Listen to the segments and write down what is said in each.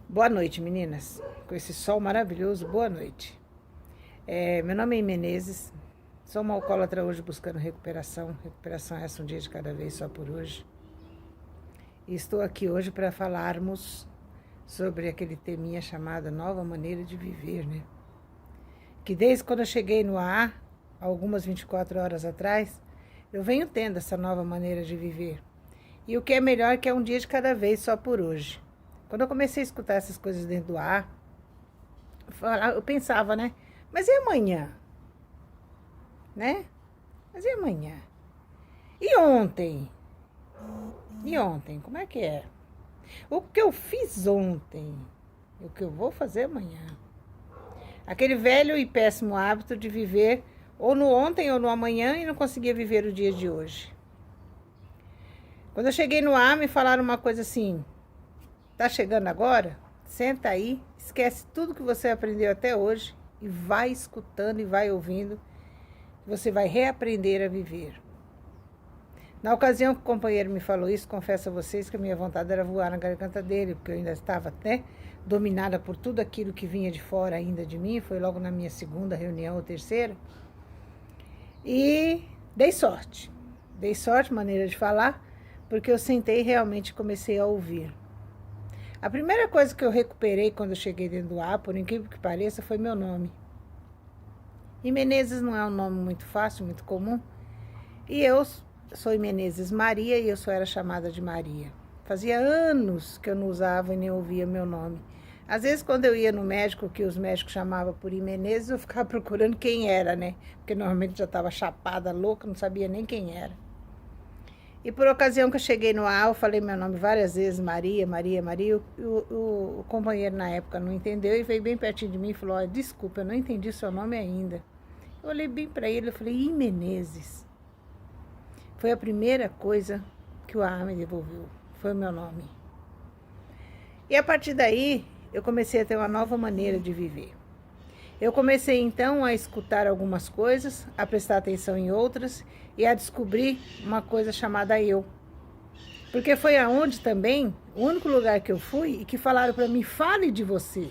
Boa noite, meninas. Com esse sol maravilhoso, boa noite. Meu nome é Menezes, sou uma alcoólatra hoje buscando recuperação. Recuperação é essa um dia de cada vez, só por hoje. E estou aqui hoje para falarmos sobre aquele teminha chamado Nova Maneira de Viver, né? Que desde quando eu cheguei no AA, algumas 24 horas atrás, eu venho tendo essa nova maneira de viver. E o que é melhor é que é um dia de cada vez, só por hoje. Quando eu comecei a escutar essas coisas dentro do ar, eu pensava, né? Mas e amanhã? Né? Mas e amanhã? E ontem? E ontem? Como é que é? O que eu fiz ontem? O que eu vou fazer amanhã? Aquele velho e péssimo hábito de viver ou no ontem ou no amanhã e não conseguia viver o dia de hoje. Quando eu cheguei no ar, me falaram uma coisa assim: tá chegando agora? Senta aí, esquece tudo que você aprendeu até hoje e vai escutando e vai ouvindo. Você vai reaprender a viver. Na ocasião que o companheiro me falou isso, confesso a vocês que a minha vontade era voar na garganta dele, porque eu ainda estava até dominada por tudo aquilo que vinha de fora ainda de mim. Foi logo na minha segunda reunião ou terceira. E dei sorte. Dei sorte, maneira de falar, porque eu sentei e realmente comecei a ouvir. A primeira coisa que eu recuperei quando eu cheguei dentro do ar, por incrível que pareça, foi meu nome. E Menezes não é um nome muito fácil, muito comum. E eu sou Menezes Maria e eu só era chamada de Maria. Fazia anos que eu não usava e nem ouvia meu nome. Às vezes, quando eu ia no médico, que os médicos chamavam por Menezes, eu ficava procurando quem era, né? Porque normalmente já estava chapada, louca, não sabia nem quem era. E por ocasião que eu cheguei no AA, eu falei meu nome várias vezes, Maria, Maria, Maria. O companheiro na época não entendeu e veio bem pertinho de mim e falou: "Olha, desculpa, eu não entendi seu nome ainda." Eu olhei bem para ele e falei: Menezes. Foi a primeira coisa que o AA me devolveu, foi o meu nome. E a partir daí, eu comecei a ter uma nova maneira de viver. Eu comecei então a escutar algumas coisas, a prestar atenção em outras e a descobrir uma coisa chamada eu. Porque foi aonde também, o único lugar que eu fui e que falaram para mim: fale de você.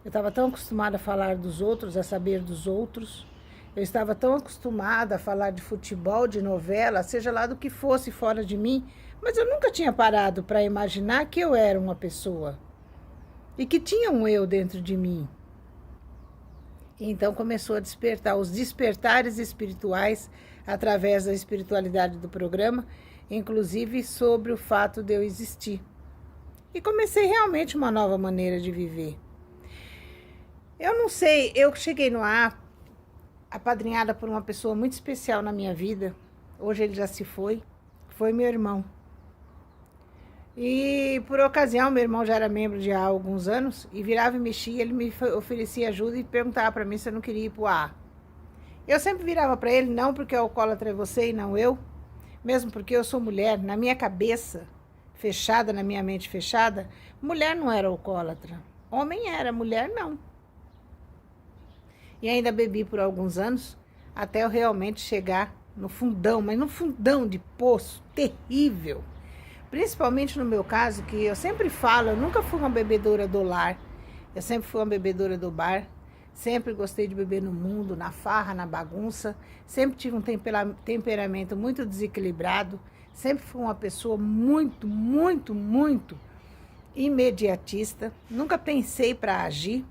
Eu estava tão acostumada a falar dos outros, a saber dos outros. Eu estava tão acostumada a falar de futebol, de novela, seja lá do que fosse fora de mim, mas eu nunca tinha parado para imaginar que eu era uma pessoa e que tinha um eu dentro de mim. E então começou a despertar os despertares espirituais através da espiritualidade do programa, inclusive sobre o fato de eu existir. E comecei realmente uma nova maneira de viver. Eu não sei, eu cheguei no ar apadrinhada por uma pessoa muito especial na minha vida. Hoje ele já se foi meu irmão. E por ocasião, meu irmão já era membro de AA há alguns anos, e virava e mexia, ele me oferecia ajuda e perguntava para mim se eu não queria ir para o AA. Eu sempre virava para ele: não, porque o alcoólatra é você e não eu, mesmo porque eu sou mulher. Na minha cabeça fechada, na minha mente fechada, mulher não era alcoólatra, homem era, mulher não. E ainda bebi por alguns anos, até eu realmente chegar no fundão, mas no fundão de poço terrível. Principalmente no meu caso, que eu sempre falo, eu nunca fui uma bebedora do lar, eu sempre fui uma bebedora do bar, sempre gostei de beber no mundo, na farra, na bagunça, sempre tive um temperamento muito desequilibrado, sempre fui uma pessoa muito, muito, muito imediatista, nunca pensei para agir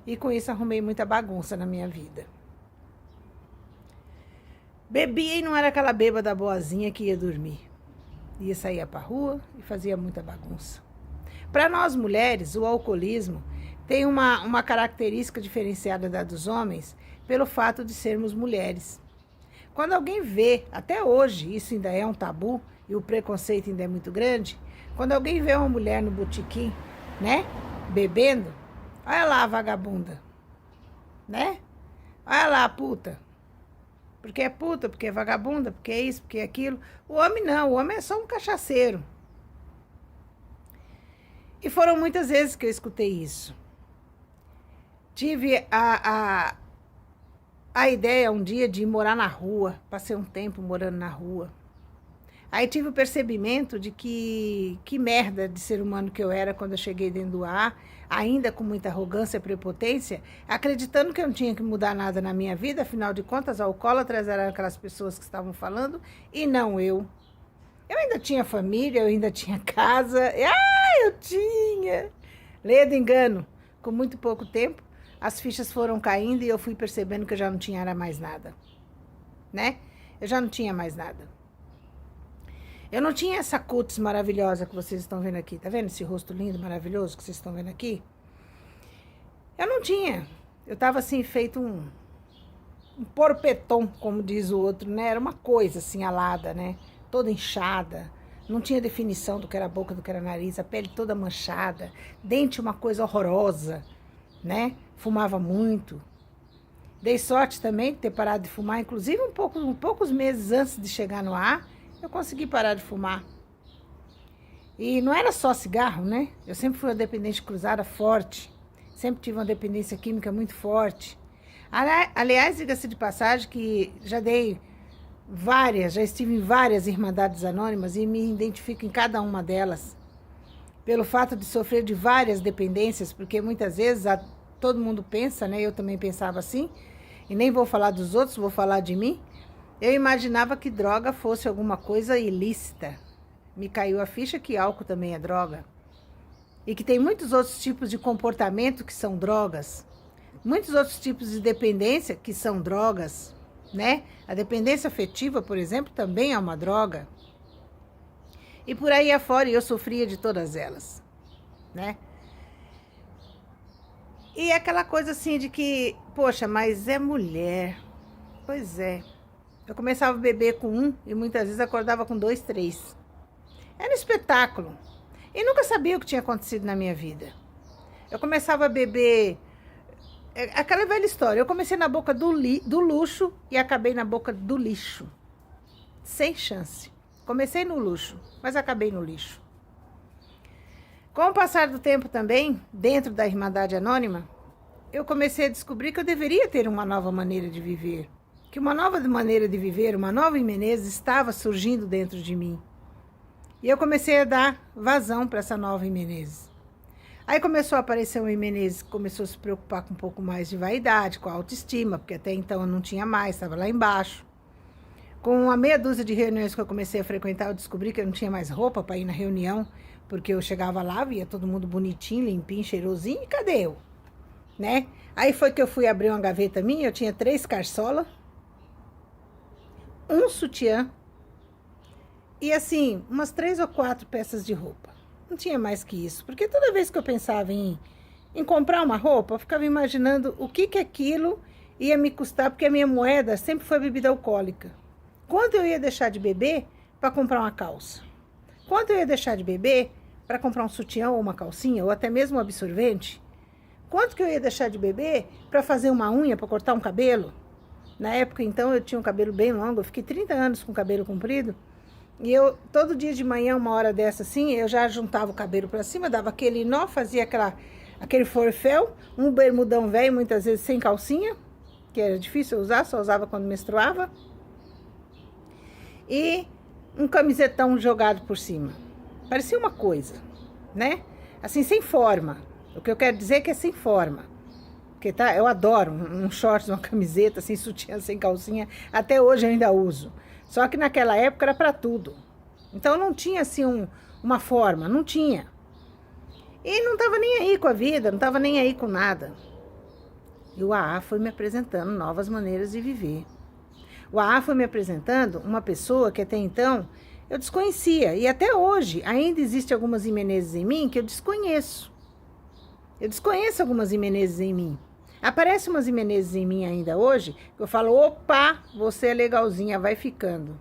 e com isso arrumei muita bagunça na minha vida. Bebia e não era aquela bêbada boazinha que ia dormir. Ia sair para a rua e fazia muita bagunça. Para nós mulheres, o alcoolismo tem uma característica diferenciada da dos homens pelo fato de sermos mulheres. Quando alguém vê, até hoje, isso ainda é um tabu e o preconceito ainda é muito grande, quando alguém vê uma mulher no botequim, né, bebendo, olha lá a vagabunda, né? Olha lá a puta. Porque é puta, porque é vagabunda, porque é isso, porque é aquilo. O homem não, o homem é só um cachaceiro. E foram muitas vezes que eu escutei isso. Tive a ideia um dia de morar na rua, passei um tempo morando na rua. Aí tive o percebimento de que merda de ser humano que eu era quando eu cheguei dentro do ar, ainda com muita arrogância e prepotência, acreditando que eu não tinha que mudar nada na minha vida, afinal de contas, alcoólatras eram aquelas pessoas que estavam falando, e não eu. Eu ainda tinha família, eu ainda tinha casa, eu tinha. Leia do engano, com muito pouco tempo, as fichas foram caindo e eu fui percebendo que eu já não tinha mais nada, né? Eu já não tinha mais nada. Eu não tinha essa cutis maravilhosa que vocês estão vendo aqui. Tá vendo esse rosto lindo, maravilhoso que vocês estão vendo aqui? Eu não tinha. Eu tava assim, feito um porpetom, como diz o outro, né? Era uma coisa assim, alada, né? Toda inchada. Não tinha definição do que era boca, do que era nariz. A pele toda manchada. Dente uma coisa horrorosa, né? Fumava muito. Dei sorte também de ter parado de fumar. Inclusive, poucos meses antes de chegar no ar, eu consegui parar de fumar. E não era só cigarro, né? Eu sempre fui uma dependente cruzada forte. Sempre tive uma dependência química muito forte. Aliás, diga-se de passagem que já estive em várias Irmandades Anônimas e me identifico em cada uma delas. Pelo fato de sofrer de várias dependências, porque muitas vezes todo mundo pensa, né? Eu também pensava assim. E nem vou falar dos outros, vou falar de mim. Eu imaginava que droga fosse alguma coisa ilícita. Me caiu a ficha que álcool também é droga. E que tem muitos outros tipos de comportamento que são drogas. Muitos outros tipos de dependência que são drogas, né? A dependência afetiva, por exemplo, também é uma droga. E por aí afora eu sofria de todas elas, né? E aquela coisa assim de que, poxa, mas é mulher. Pois é. Eu começava a beber com 1 e muitas vezes acordava com 2, 3. Era um espetáculo. E nunca sabia o que tinha acontecido na minha vida. Eu começava a beber... Aquela velha história. Eu comecei na boca do luxo e acabei na boca do lixo. Sem chance. Comecei no luxo, mas acabei no lixo. Com o passar do tempo também, dentro da Irmandade Anônima, eu comecei a descobrir que eu deveria ter uma nova maneira de viver. Que uma nova maneira de viver, uma nova Imenezes estava surgindo dentro de mim. E eu comecei a dar vazão para essa nova Imenezes. Aí começou a aparecer uma Imenezes que começou a se preocupar com um pouco mais de vaidade, com a autoestima, porque até então eu não tinha mais, estava lá embaixo. Com a meia dúzia de reuniões que eu comecei a frequentar, eu descobri que eu não tinha mais roupa para ir na reunião, porque eu chegava lá, via todo mundo bonitinho, limpinho, cheirosinho, e cadê eu? Né? Aí foi que eu fui abrir uma gaveta minha, eu tinha 3 carçolas, um sutiã e assim, umas 3 ou 4 peças de roupa. Não tinha mais que isso, porque toda vez que eu pensava em comprar uma roupa, eu ficava imaginando o que aquilo ia me custar, porque a minha moeda sempre foi bebida alcoólica. Quanto eu ia deixar de beber para comprar uma calça? Quanto eu ia deixar de beber para comprar um sutiã ou uma calcinha, ou até mesmo um absorvente? Quanto que eu ia deixar de beber para fazer uma unha, para cortar um cabelo? Na época, então, eu tinha um cabelo bem longo, eu fiquei 30 anos com o cabelo comprido, e eu, todo dia de manhã, uma hora dessa assim, eu já juntava o cabelo para cima, dava aquele nó, fazia aquele forféu, um bermudão velho, muitas vezes sem calcinha, que era difícil usar, só usava quando menstruava, e um camisetão jogado por cima. Parecia uma coisa, né? Assim, sem forma. O que eu quero dizer é que é sem forma. Porque eu adoro um short, uma camiseta, assim, sutiã, sem calcinha. Até hoje eu ainda uso. Só que naquela época era para tudo. Então não tinha, assim, uma forma. Não tinha. E não estava nem aí com a vida, não estava nem aí com nada. E o AA foi me apresentando novas maneiras de viver. O AA foi me apresentando uma pessoa que até então eu desconhecia. E até hoje ainda existe algumas Imenezes em mim que eu desconheço. Eu desconheço algumas Imenezes em mim. Aparecem umas Imenezes em mim ainda hoje, que eu falo, opa, você é legalzinha, vai ficando.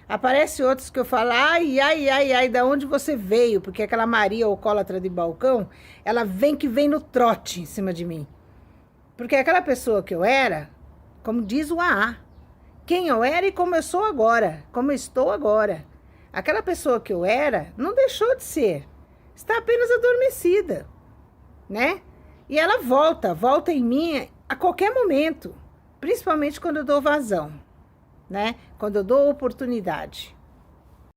Aparece outros que eu falo, ai, da onde você veio? Porque aquela Maria alcoólatra de balcão, ela vem no trote em cima de mim. Porque aquela pessoa que eu era, como diz o AA, quem eu era e como eu sou agora, como eu estou agora. Aquela pessoa que eu era não deixou de ser, está apenas adormecida, né? E ela volta em mim a qualquer momento, principalmente quando eu dou vazão, né? Quando eu dou oportunidade.